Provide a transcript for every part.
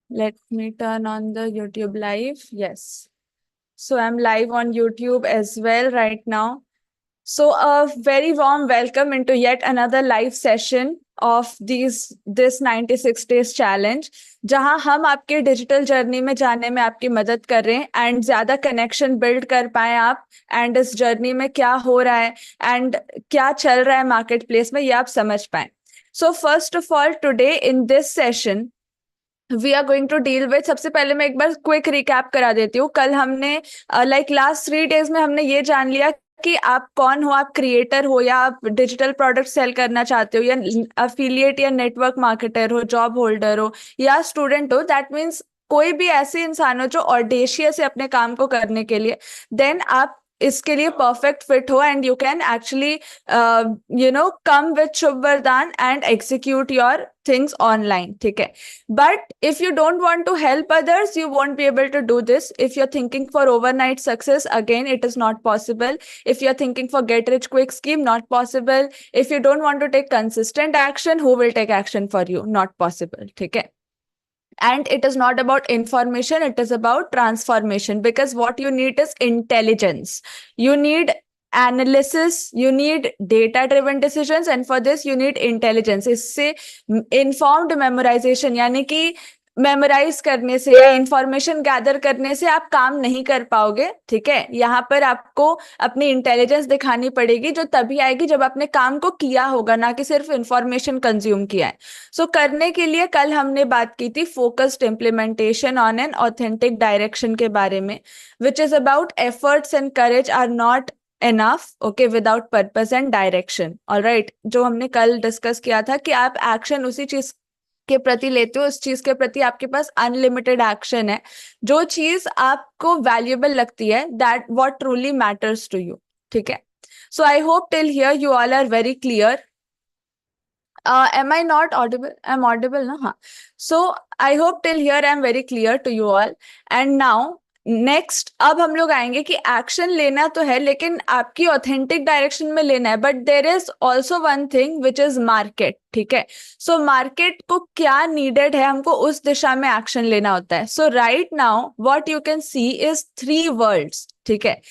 Let me turn on the YouTube live. Yes. So I'm live on YouTube as well right now. So a very warm welcome into yet another live session of this 96 days challenge, जहां हम आपके digital journey में जाने में आपकी मदद कर रहे हैं एंड ज्यादा कनेक्शन बिल्ड कर पाए आप एंड इस जर्नी में क्या हो रहा है एंड क्या चल रहा है मार्केट प्लेस में ये आप समझ पाए. So first of all today in this session we are going to deal with. सबसे पहले मैं एक बार क्विक रिकैप करा देती हूँ. कल हमने लाइक लास्ट 3 डेज में हमने ये जान लिया कि आप कौन हो, आप क्रिएटर हो या आप डिजिटल प्रोडक्ट सेल करना चाहते हो या अफिलिएट या नेटवर्क मार्केटर हो, जॉब होल्डर हो या स्टूडेंट हो. दैट मीन्स कोई भी ऐसे इंसान हो जो ऑडेशियस है अपने काम को करने के लिए, देन आप इसके लिए परफेक्ट फिट हो and you can actually come with Shubh Vardan and execute your things online. ठीक है. But if you don't want to help others, you won't be able to do this. If you're thinking for overnight success, again, it is not possible. If you're thinking for get rich quick scheme, not possible. If you don't want to take consistent action, who will take action for you? Not possible. ठीक है. And it is not about information, it is about transformation, because what you need is intelligence. You need analysis, you need data driven decisions, and for this you need intelligence. इससे informed memorization यानी कि memorise करने से या information gather करने से आप काम नहीं कर पाओगे. ठीक है. यहाँ पर आपको अपनी इंटेलिजेंस दिखानी पड़ेगी, जो तभी आएगी जब आपने काम को किया होगा, ना कि सिर्फ इंफॉर्मेशन कंज्यूम किया है. सो करने के लिए कल हमने बात की थी focused implementation on an authentic direction के बारे में, which is about efforts and courage are not enough, okay, without purpose and direction. All right. जो हमने कल डिस्कस किया था कि आप एक्शन उसी चीज के प्रति लेते हो, उस चीज के प्रति आपके पास अनलिमिटेड एक्शन है. जो चीज आपको वैल्यूएबल लगती है, that what truly matters to you. ठीक है. So I hope till here you all are very clear. Am I not audible? I'm audible, na? हाँ. So I hope till here I'm very clear to you all. And now next अब हम लोग आएंगे कि action लेना तो है, लेकिन आपकी ऑथेंटिक डायरेक्शन में लेना है. But there is also one thing which is market. ठीक है. सो मार्केट को क्या नीडेड है, हमको उस दिशा में एक्शन लेना होता है. So right now what you can see is 3 worlds. ठीक है.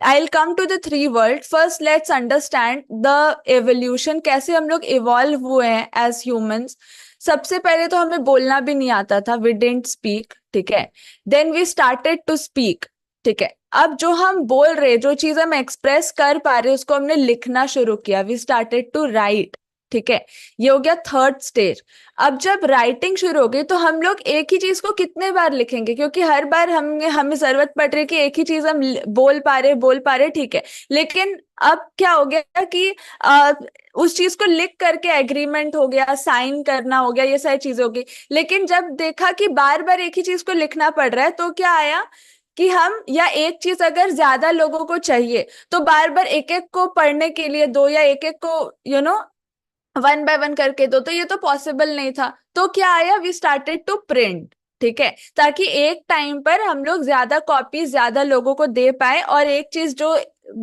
I'll come to the 3 world. First, let's understand the evolution. कैसे हम लोग evolve हुए हैं as humans. सबसे पहले तो हमें बोलना भी नहीं आता था. We didn't speak. ठीक है. Then we started to speak. ठीक है. अब जो हम बोल रहे, जो चीज हम एक्सप्रेस कर पा रहे, उसको हमने लिखना शुरू किया. We started to write. ठीक है. ये हो गया थर्ड स्टेज. अब जब राइटिंग शुरू हो गई तो हम लोग एक ही चीज को कितने बार लिखेंगे, क्योंकि हर बार हमें जरूरत पड़ रही है कि एक ही चीज हम बोल पा रहे. ठीक है. लेकिन अब क्या हो गया कि उस चीज को लिख करके एग्रीमेंट हो गया, साइन करना हो गया, ये सारी चीजें हो गई. लेकिन जब देखा कि बार बार एक ही चीज को लिखना पड़ रहा है, तो क्या आया कि हम, या एक चीज अगर ज्यादा लोगों को चाहिए तो बार बार एक एक को पढ़ने के लिए दो, या एक एक को वन बाय वन करके दो, तो ये तो पॉसिबल नहीं था. तो क्या आया, वी स्टार्टेड टू प्रिंट. ठीक है. ताकि एक टाइम पर हम लोग ज्यादा कॉपीज ज्यादा लोगों को दे पाए और एक चीज जो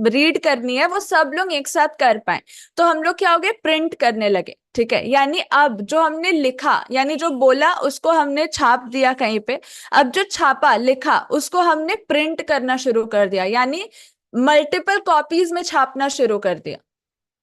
रीड करनी है वो सब लोग एक साथ कर पाए. तो हम लोग क्या हो गए, प्रिंट करने लगे. ठीक है. यानी अब जो हमने लिखा, यानी जो बोला उसको हमने छाप दिया कहीं पे. अब जो छापा लिखा उसको हमने प्रिंट करना शुरू कर दिया, यानी मल्टीपल कॉपीज में छापना शुरू कर दिया.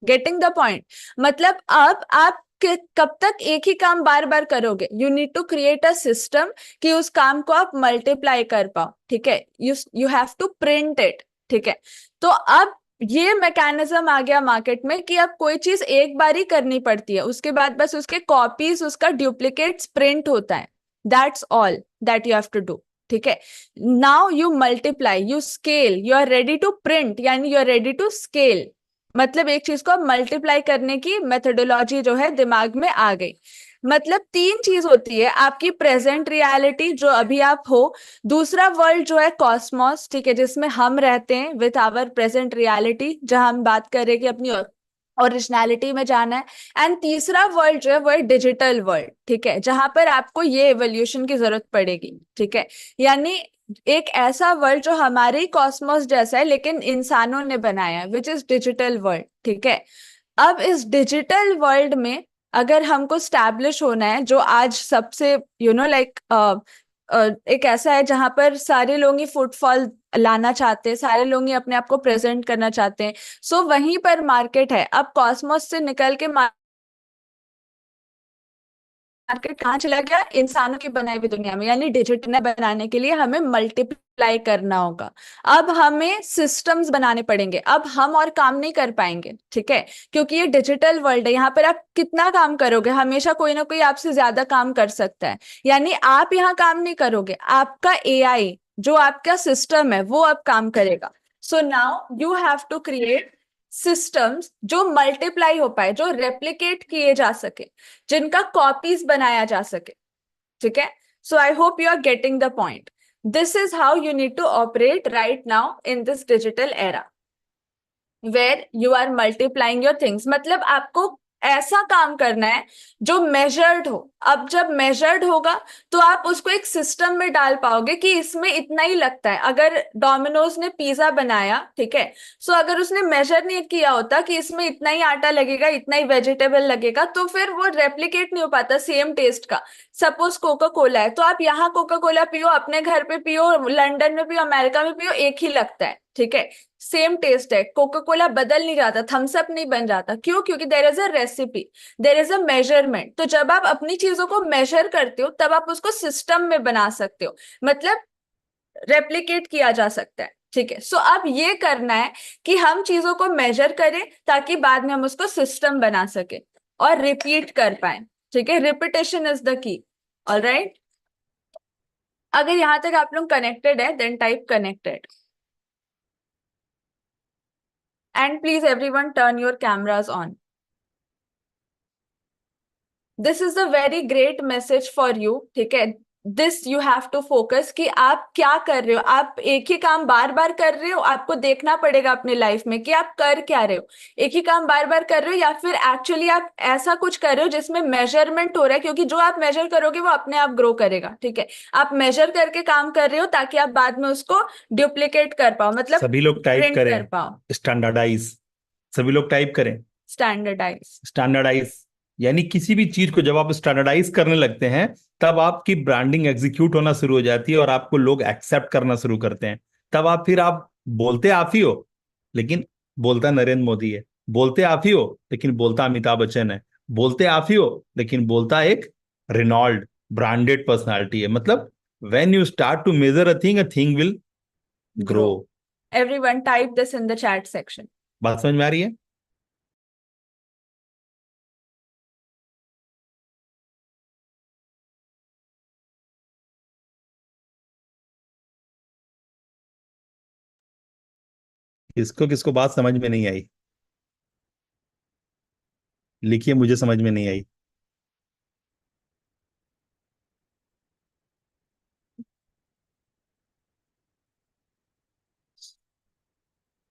Getting the point. मतलब अब आप कब तक एक ही काम बार बार करोगे. You need to create a system कि उस काम को आप मल्टीप्लाई कर पाओ. ठीक है. You have to print it. ठीक है. तो अब ये मैकेनिज्म आ गया मार्केट में कि अब कोई चीज एक बार ही करनी पड़ती है, उसके बाद बस उसके कॉपीज, उसका डुप्लीकेट्स प्रिंट होता है. That's all that you have to do. ठीक है. Now you multiply, you scale, you are ready to print, यानी you are ready to scale. मतलब एक चीज को मल्टीप्लाई करने की मेथोडोलॉजी जो है दिमाग में आ गई. मतलब 3 चीज होती है. आपकी प्रेजेंट रियलिटी जो अभी आप हो, दूसरा वर्ल्ड जो है कॉस्मोस. ठीक है. जिसमें हम रहते हैं विथ आवर प्रेजेंट रियलिटी, जहां हम बात कर रहे हैं कि अपनी ओरिजिनलिटी में जाना है. एंड तीसरा वर्ल्ड जो है वो है डिजिटल वर्ल्ड. ठीक है. जहां पर आपको ये एवोल्यूशन की जरूरत पड़ेगी. ठीक है. यानी एक ऐसा वर्ल्ड जो हमारे ही कॉस्मोस जैसा है लेकिन इंसानों ने बनाया है, विच इज डिजिटल वर्ल्ड. ठीक है. अब इस डिजिटल वर्ल्ड में अगर हमको स्टैब्लिश होना है, जो आज सबसे लाइक एक ऐसा है जहां पर सारे लोग ही फुटफॉल लाना चाहते हैं, सारे लोग ही अपने आप को प्रेजेंट करना चाहते हैं। सो वहीं पर मार्केट है। अब कॉस्मोस से निकल के मार्केट कहाँ चला गया? इंसानों की बनाई हुई दुनिया में, यानी डिजिटल बनाने के लिए हमें मल्टीप्लाई करना होगा। अब हमें सिस्टम्स बनाने पड़ेंगे। अब हम और काम नहीं कर पाएंगे, ठीक है, क्योंकि ये डिजिटल वर्ल्ड है। यहाँ पर आप कितना काम करोगे? हमेशा कोई ना कोई आपसे ज्यादा काम कर सकता है। यानी आप यहाँ काम नहीं करोगे, आपका एआई जो आपका सिस्टम है वो अब काम करेगा। So now you have to create systems जो मल्टीप्लाई हो पाए, जो रेप्लिकेट किए जा सके, जिनका कॉपीज बनाया जा सके, ठीक है। So I hope you are getting the point. This is how you need to operate right now in this digital era where you are multiplying your things. मतलब आपको ऐसा काम करना है जो मेजर्ड हो। अब जब मेजर्ड होगा तो आप उसको एक सिस्टम में डाल पाओगे कि इसमें इतना ही लगता है। अगर डोमिनोज ने पिज्जा बनाया, ठीक है, सो अगर उसने मेजर नहीं किया होता कि इसमें इतना ही आटा लगेगा, इतना ही वेजिटेबल लगेगा, तो फिर वो रेप्लिकेट नहीं हो पाता सेम टेस्ट का। सपोज कोका कोला है, तो आप यहाँ कोका कोला पियो, अपने घर पे पियो, लंदन में पियो, अमेरिका में पियो, एक ही लगता है, ठीक है, सेम टेस्ट है। कोका कोला बदल नहीं जाता, थम्स अप नहीं बन जाता। क्यों? क्योंकि there is a recipe, there is a measurement. तो जब आप अपनी चीजों को मेजर करते हो तब आप उसको सिस्टम में बना सकते हो, मतलब रेप्लिकेट किया जा सकता है, ठीक है। सो अब ये करना है कि हम चीजों को मेजर करें ताकि बाद में हम उसको सिस्टम बना सके और रिपीट कर पाए, ठीक है। Repetition is the key. Alright, अगर यहां तक आप लोग कनेक्टेड है then type connected. And please everyone turn your cameras on. This is a very great message for you, ठीक है। This you have to focus कि आप क्या कर रहे हो। आप एक ही काम बार बार कर रहे हो, आपको देखना पड़ेगा अपने लाइफ में कि आप कर क्या रहे हो। एक ही काम बार बार कर रहे हो या फिर एक्चुअली आप ऐसा कुछ कर रहे हो जिसमें मेजरमेंट हो रहा है, क्योंकि जो आप मेजर करोगे वो अपने आप ग्रो करेगा, ठीक है। आप मेजर करके काम कर रहे हो ताकि आप बाद में उसको डुप्लीकेट कर पाओ, मतलब सभी लोग टाइप प्रिंट कर करें पाओ। स्टैंडर्डाइज। सभी लोग टाइप करें स्टैंडर्डाइज। स्टैंडर्डाइज। यानी किसी भी चीज को जब आप स्टैंडर्डाइज करने लगते हैं तब आपकी ब्रांडिंग एग्जीक्यूट होना शुरू हो जाती है और आपको लोग एक्सेप्ट करना शुरू करते हैं। तब आप बोलते आप ही हो, लेकिन बोलता नरेंद्र मोदी है। बोलते आप ही हो लेकिन बोलता अमिताभ बच्चन है। बोलते आप ही हो लेकिन बोलता एक रिनॉल्ड ब्रांडेड पर्सनालिटी है। मतलब when you start to measure a thing will grow. Grow. Everyone type this in the chat section. बात समझ में आ रही है? किसको किसको बात समझ में नहीं आई? लिखिए, मुझे समझ में नहीं आई।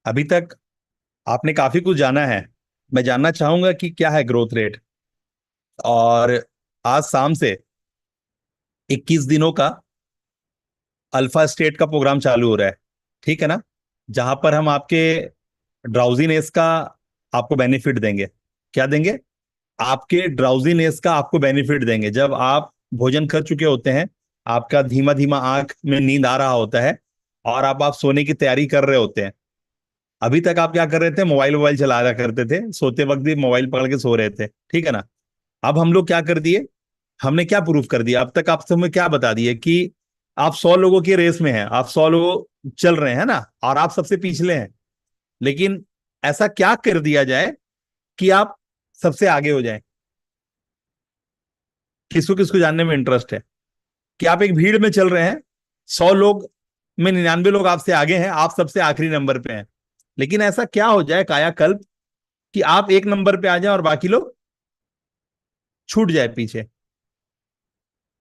अभी तक आपने काफी कुछ जाना है। मैं जानना चाहूंगा कि क्या है ग्रोथ रेट। और आज शाम से 21 दिनों का अल्फा स्टेट का प्रोग्राम चालू हो रहा है, ठीक है ना? जहां पर हम आपके ड्राउजीनेस का आपको बेनिफिट देंगे। क्या देंगे? आपके ड्राउजीनेस का आपको बेनिफिट देंगे। जब आप भोजन कर चुके होते हैं, आपका धीमा धीमा आंख में नींद आ रहा होता है और आप सोने की तैयारी कर रहे होते हैं। अभी तक आप क्या कर रहे थे? मोबाइल चला रहा करते थे, सोते वक्त भी मोबाइल पकड़ के सो रहे थे, ठीक है ना? अब हम लोग क्या कर दिए? हमने क्या प्रूफ कर दिया? अब तक आप सब में क्या बता दिए कि आप 100 लोगों की रेस में हैं, आप 100 लोग चल रहे हैं ना, और आप सबसे पिछले हैं। लेकिन ऐसा क्या कर दिया जाए कि आप सबसे आगे हो जाएं? किसको किसको जानने में इंटरेस्ट है कि आप एक भीड़ में चल रहे हैं, 100 लोग में 99 लोग आपसे आगे हैं, आप सबसे आखिरी नंबर पे हैं। लेकिन ऐसा क्या हो जाए कायाकल्प कि आप एक नंबर पे आ जाए और बाकी लोग छूट जाए पीछे?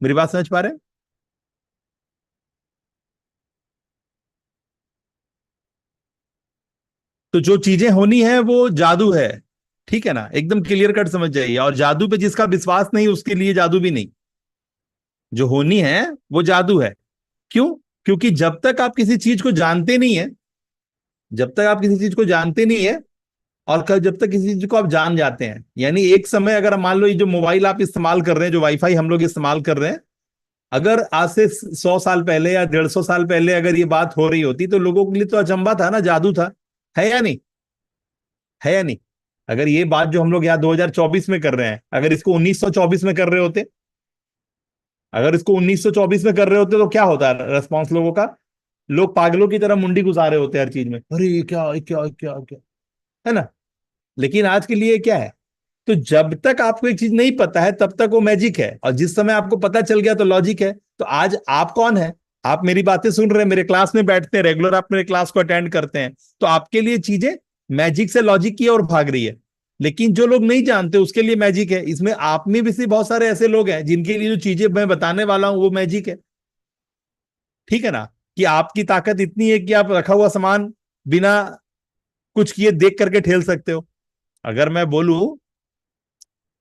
मेरी बात समझ पा रहे हैं? तो जो चीजें होनी है वो जादू है, ठीक है ना? एकदम क्लियर कट समझ जाइए। और जादू पे जिसका विश्वास नहीं उसके लिए जादू भी नहीं। जो होनी है वो जादू है। क्यों? क्योंकि जब तक आप किसी चीज को जानते नहीं है, जब तक आप किसी चीज को जानते नहीं है और जब तक किसी चीज को आप जान जाते हैं, यानी एक समय अगर मान लो ये जो मोबाइल आप इस्तेमाल कर रहे हैं, जो वाईफाई हम लोग इस्तेमाल कर रहे हैं, अगर आज से 100 साल पहले या 150 साल पहले अगर ये बात हो रही होती तो लोगों के लिए तो अचंभा था ना, जादू था। है या नहीं? है या नहीं? अगर ये बात जो हम लोग यहाँ 2024 में कर रहे हैं, अगर इसको 1924 में कर रहे होते, अगर इसको 1924 में कर रहे होते तो क्या होता रेस्पॉन्स लोगों का? लोग पागलों की तरह मुंडी घुसा रहे होते हर चीज में, अरे ये क्या, ये क्या, ये क्या, ये क्या, है ना? लेकिन आज के लिए क्या है? तो जब तक आपको एक चीज नहीं पता है तब तक वो मैजिक है, और जिस समय आपको पता चल गया तो लॉजिक है। तो आज आप कौन है? आप मेरी बातें सुन रहे हैं, मेरे क्लास में बैठते हैं, रेगुलर आप मेरे क्लास को अटेंड करते हैं, तो आपके लिए चीजें मैजिक से लॉजिक की ओर भाग रही है। लेकिन जो लोग नहीं जानते उसके लिए मैजिक है। इसमें आप में भी से बहुत सारे ऐसे लोग हैं जिनके लिए जो चीजें मैं बताने वाला हूं वो मैजिक है। ठीक है ना? कि आपकी ताकत इतनी है कि आप रखा हुआ सामान बिना कुछ किए देख करके ठेल सकते हो। अगर मैं बोलूं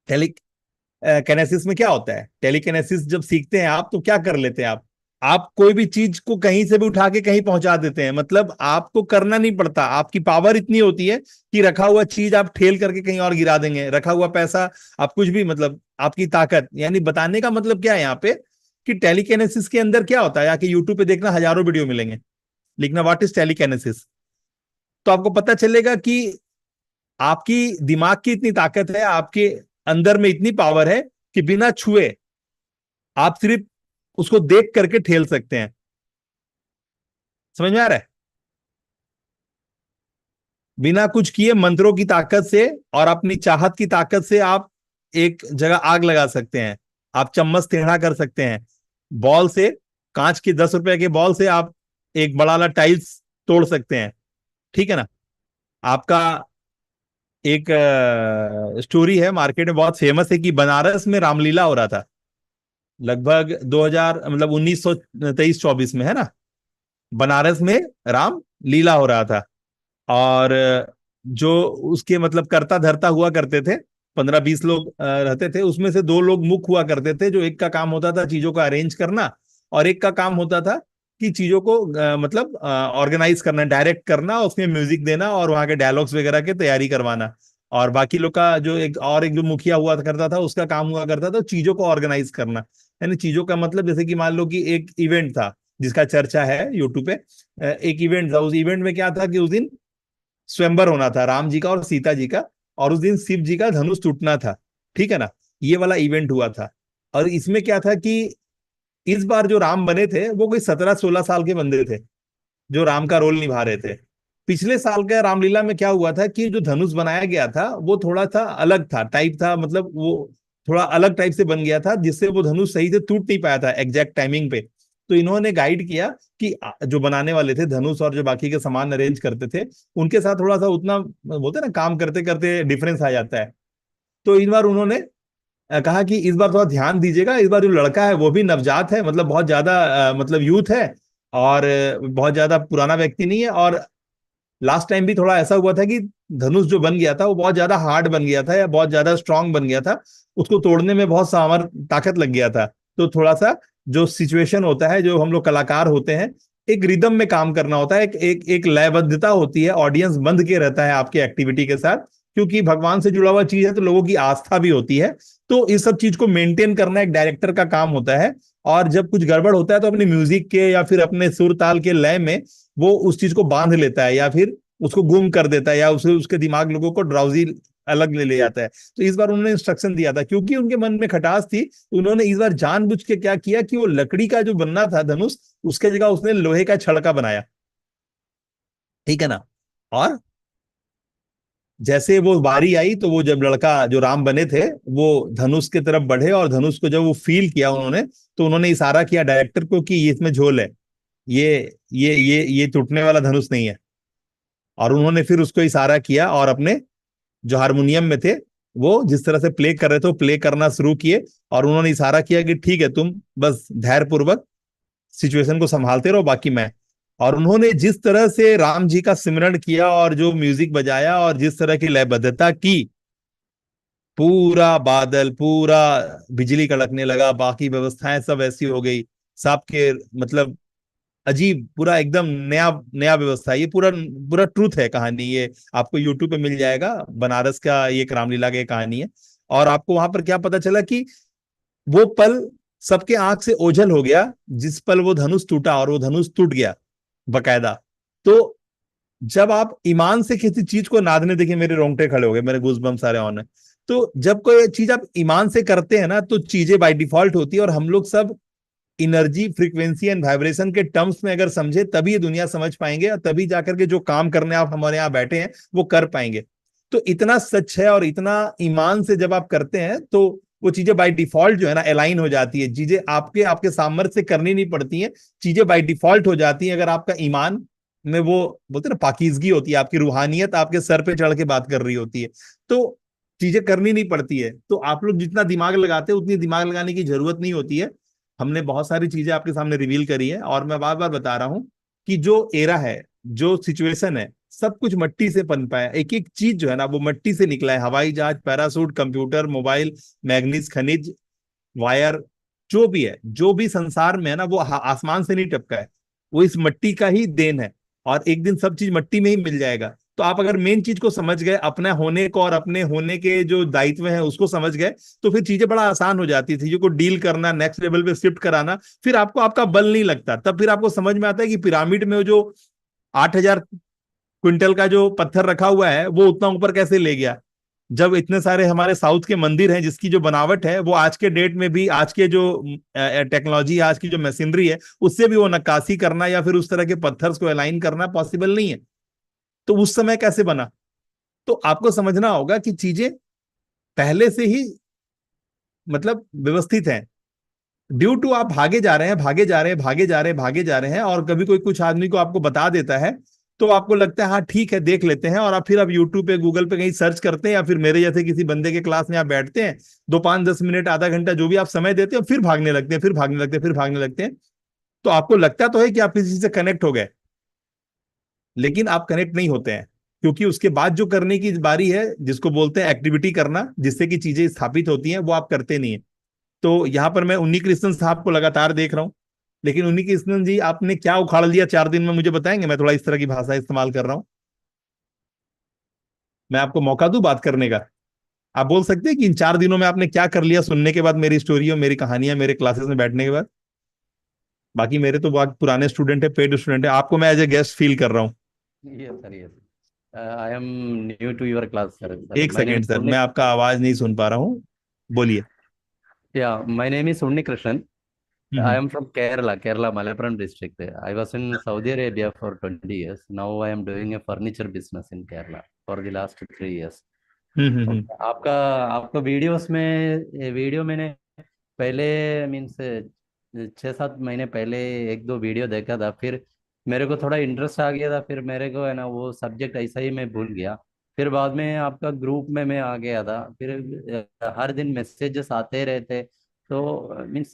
टेलीकिनेसिस में क्या होता है, टेलीकिनेसिस जब सीखते हैं आप तो क्या कर लेते हैं आप कोई भी चीज को कहीं से भी उठा के कहीं पहुंचा देते हैं। मतलब आपको करना नहीं पड़ता, आपकी पावर इतनी होती है कि रखा हुआ चीज आप ठेल करके कहीं और गिरा देंगे, रखा हुआ पैसा, आप कुछ भी, मतलब आपकी ताकत। यानी बताने का मतलब क्या है यहाँ पे, कि टेलीकिनेसिस के अंदर क्या होता है, आके यूट्यूब पे देखना, हजारों वीडियो मिलेंगे, लिखना व्हाट इज टेलीकिनेसिस, तो आपको पता चलेगा कि आपकी दिमाग की इतनी ताकत है, आपके अंदर में इतनी पावर है कि बिना छुए आप सिर्फ उसको देख करके ठेल सकते हैं। समझ में आ रहा है? बिना कुछ किए मंत्रों की ताकत से और अपनी चाहत की ताकत से आप एक जगह आग लगा सकते हैं, आप चम्मच टेढ़ा कर सकते हैं, बॉल से, कांच के 10 रुपए के बॉल से आप एक बड़ा वाला टाइल्स तोड़ सकते हैं। ठीक है ना? आपका एक स्टोरी है, मार्केट में बहुत फेमस है, कि बनारस में रामलीला हो रहा था लगभग 2000, मतलब 1923-24 में, है ना? बनारस में राम लीला हो रहा था। और जो उसके मतलब करता धरता हुआ करते थे, 15-20 लोग रहते थे, उसमें से 2 लोग मुख्य हुआ करते थे, जो एक का काम होता था चीजों को अरेंज करना, और एक का काम होता था कि चीजों को मतलब ऑर्गेनाइज करना, डायरेक्ट करना, उसमें म्यूजिक देना और वहां के डायलॉग्स वगैरह की तैयारी करवाना। और बाकी लोग का जो एक जो मुखिया हुआ करता था उसका काम हुआ करता था चीजों को ऑर्गेनाइज करना। यानी चीजों का मतलब जैसे कि मान लो कि एक इवेंट था जिसका चर्चा है यूट्यूब पे, एक इवेंट था, उस इवेंट में क्या था कि उस दिन स्वयंवर होना था राम जी का और सीता जी का, और उस दिन शिव जी का धनुष टूटना था। ठीक है ना? ये वाला इवेंट हुआ था। और इसमें क्या था कि इस बार जो राम बने थे वो कोई 17-16 साल के बंदे थे जो राम का रोल निभा रहे थे। पिछले साल का रामलीला में क्या हुआ था कि जो धनुष बनाया गया था वो थोड़ा सा अलग था, टाइप था, मतलब वो थोड़ा अलग टाइप से बन गया था, जिससे वो धनुष सही से टूट नहीं पाया था एग्जैक्ट टाइमिंग पे। तो इन्होंने गाइड किया कि जो बनाने वाले थे धनुष और जो बाकी के सामान अरेंज करते थे उनके साथ थोड़ा सा उतना बोलते ना, काम करते करते डिफरेंस आ जाता है। तो इन बार उन्होंने कहा कि इस बार थोड़ा ध्यान दीजिएगा, इस बार जो लड़का है वो भी नवजात है, मतलब बहुत ज्यादा मतलब यूथ है, और बहुत ज्यादा पुराना व्यक्ति नहीं है। और लास्ट टाइम भी थोड़ा ऐसा हुआ था कि धनुष जो बन गया था वो बहुत ज्यादा हार्ड बन गया था या बहुत ज्यादा स्ट्रांग बन गया था, उसको तोड़ने में बहुत सामर ताकत लग गया था। तो थोड़ा सा जो सिचुएशन होता है, जो हम लोग कलाकार होते हैं, एक रिदम में काम करना होता है, एक लयबद्धता होती है, ऑडियंस बंध के रहता है आपकी एक्टिविटी के साथ, क्योंकि भगवान से जुड़ा हुआ चीज है तो लोगों की आस्था भी होती है। तो इस सब चीज को मेंटेन करना एक डायरेक्टर का काम होता है। और जब कुछ गड़बड़ होता है तो अपने म्यूजिक के या फिर अपने सुर ताल के लय में वो उस चीज को बांध लेता है, या फिर उसको गुम कर देता है, या उसे उसके दिमाग लोगों को ड्राउजी अलग ले ले जाता है। तो इस बार उन्होंने इंस्ट्रक्शन दिया था, क्योंकि उनके मन में खटास थी, तो उन्होंने इस बार जानबूझ के क्या किया कि वो लकड़ी का जो बनना था धनुष, उसके जगह उसने लोहे का छड़ बनाया। ठीक है ना? और जैसे वो बारी आई तो वो जब लड़का जो राम बने थे वो धनुष की तरफ बढ़े, और धनुष को जब वो फील किया उन्होंने, तो उन्होंने इशारा किया डायरेक्टर को कि ये इसमें झोल है, ये ये टूटने वाला धनुष नहीं है। और उन्होंने फिर उसको इशारा किया और अपने जो हारमोनियम में थे वो जिस तरह से प्ले कर रहे थे वो प्ले करना शुरू किए, और उन्होंने इशारा किया कि ठीक है, तुम बस धैर्य पूर्वक सिचुएशन को संभालते रहो, बाकी मैं। और उन्होंने जिस तरह से राम जी का सिमरण किया और जो म्यूजिक बजाया और जिस तरह की लयबद्धता की, पूरा बादल, पूरा बिजली कड़कने लगा, बाकी व्यवस्थाएं सब ऐसी हो गई, सांप के मतलब अजीब, पूरा एकदम नया नया व्यवस्था है। ये पूरा पूरा ट्रूथ है कहानी, ये आपको यूट्यूब पे मिल जाएगा। बनारस का ये एक रामलीला की कहानी है। और आपको वहां पर क्या पता चला कि वो पल सबके आंख से ओझल हो गया जिस पल वो धनुष टूटा, और वो धनुष टूट गया बकायदा। तो जब आप ईमान से किसी चीज को नादने, देखिए मेरे रोंगटे खड़े हो गए, मेरे गूज़बम्प सारे ऑन है। तो जब कोई चीज आप ईमान से करते हैं ना, तो चीजें बाय डिफॉल्ट होती है। और हम लोग सब इनर्जी, फ्रीक्वेंसी एंड वाइब्रेशन के टर्म्स में अगर समझे, तभी ये दुनिया समझ पाएंगे, और तभी जाकर के जो काम करने आप हमारे यहाँ बैठे हैं वो कर पाएंगे। तो इतना सच है, और इतना ईमान से जब आप करते हैं, तो वो चीजें बाय डिफॉल्ट जो है ना अलाइन हो जाती है। चीजें आपके आपके सामर्थ्य से करनी नहीं पड़ती हैं, चीजें बाय डिफॉल्ट हो जाती हैं। अगर आपका ईमान में वो बोलते हैं ना पाकीजगी होती है, आपकी रूहानियत आपके सर पे चढ़ के बात कर रही होती है, तो चीजें करनी नहीं पड़ती है। तो आप लोग जितना दिमाग लगाते हैं उतनी दिमाग लगाने की जरूरत नहीं होती है। हमने बहुत सारी चीजें आपके सामने रिवील करी है, और मैं बार बार बता रहा हूं कि जो एरा है, जो सिचुएशन है, सब कुछ मट्टी से पनपा है। एक एक चीज जो है ना वो मट्टी से निकला है। हवाई जहाज, पैरासूट, कंप्यूटर, मोबाइल, मैग्नीज, खनिज, वायर, जो भी है, जो भी संसार में है ना, वो आसमान से नहीं टपका है, वो इस मट्टी का ही देन है। और एक दिन सब चीज मट्टी में ही मिल जाएगा। तो आप अगर मेन चीज को समझ गए, अपना होने को और अपने होने के जो दायित्व है उसको समझ गए, तो फिर चीजें बड़ा आसान हो जाती थी। चीजों को डील करना, नेक्स्ट लेवल पे शिफ्ट कराना, फिर आपको आपका बल नहीं लगता। तब फिर आपको समझ में आता है कि पिरामिड में जो 8,000 क्विंटल का जो पत्थर रखा हुआ है वो उतना ऊपर कैसे ले गया। जब इतने सारे हमारे साउथ के मंदिर हैं जिसकी जो बनावट है वो आज के डेट में भी, आज के जो टेक्नोलॉजी, आज की जो मशीनरी है, उससे भी वो नक्काशी करना या फिर उस तरह के पत्थर्स को अलाइन करना पॉसिबल नहीं है। तो उस समय कैसे बना। तो आपको समझना होगा कि चीजें पहले से ही मतलब व्यवस्थित हैं। ड्यू टू आप भागे जा रहे हैं, भागे जा रहे हैं, भागे जा रहे हैं, भागे जा रहे हैं, और कभी कोई कुछ आदमी को आपको बता देता है, तो आपको लगता है हाँ ठीक है देख लेते हैं, और आप फिर आप यूट्यूब पे, गूगल पे कहीं सर्च करते हैं, या फिर मेरे जैसे किसी बंदे के क्लास में आप बैठते हैं, 2 5 10 मिनट, आधा घंटा, जो भी आप समय देते हैं, फिर भागने लगते हैं, फिर भागने लगते हैं, फिर भागने लगते हैं। तो आपको लगता तो है कि आप किसी से कनेक्ट हो गए, लेकिन आप कनेक्ट नहीं होते हैं। क्योंकि उसके बाद जो करने की बारी है, जिसको बोलते हैं एक्टिविटी करना, जिससे कि चीजें स्थापित होती हैं, वो आप करते नहीं है। तो यहाँ पर मैं उन्नी कृष्णन साहब को लगातार देख रहा हूँ। लेकिन उन्नी कृष्णन जी, आपने क्या उखाड़ लिया 4 दिन में, मुझे बताएंगे। मैं थोड़ा इस तरह की भाषा इस्तेमाल कर रहा हूँ, मैं आपको मौका दूं बात करने का। आप बोल सकते हैं कि इन 4 दिनों में आपने क्या कर लिया सुनने के बाद, मेरी स्टोरी और मेरी कहानियां मेरे क्लासेस में बैठने के बाद। बाकी मेरे तो बहुत पुराने स्टूडेंट है, पेड स्टूडेंट है, आपको मैं एज ए गेस्ट फील कर रहा हूँ। Yes, sir. Yes. I am new to your class, sir. Sir, एक my name second is sir, मैं Sunny. आपका आवाज नहीं सुन पा रहा हूँ, बोलिए। Yeah, my name is Sunny Krishnan. I hmm am from Kerala, Kerala, Malappuram district. I was in Saudi Arabia for 20 years. Now I am doing a furniture business in Kerala for the last 3 years. Hmm. Okay. आपका आपका videos में video मैंने पहले means 6 7 महीने पहले एक दो video देखा था। फिर मेरे को थोड़ा इंटरेस्ट आ गया था। फिर मेरे को है ना वो सब्जेक्ट ऐसा ही मैं भूल गया। फिर बाद में आपका ग्रुप में मैं आ गया था। फिर हर दिन मैसेजेस आते रहते। तो मीन्स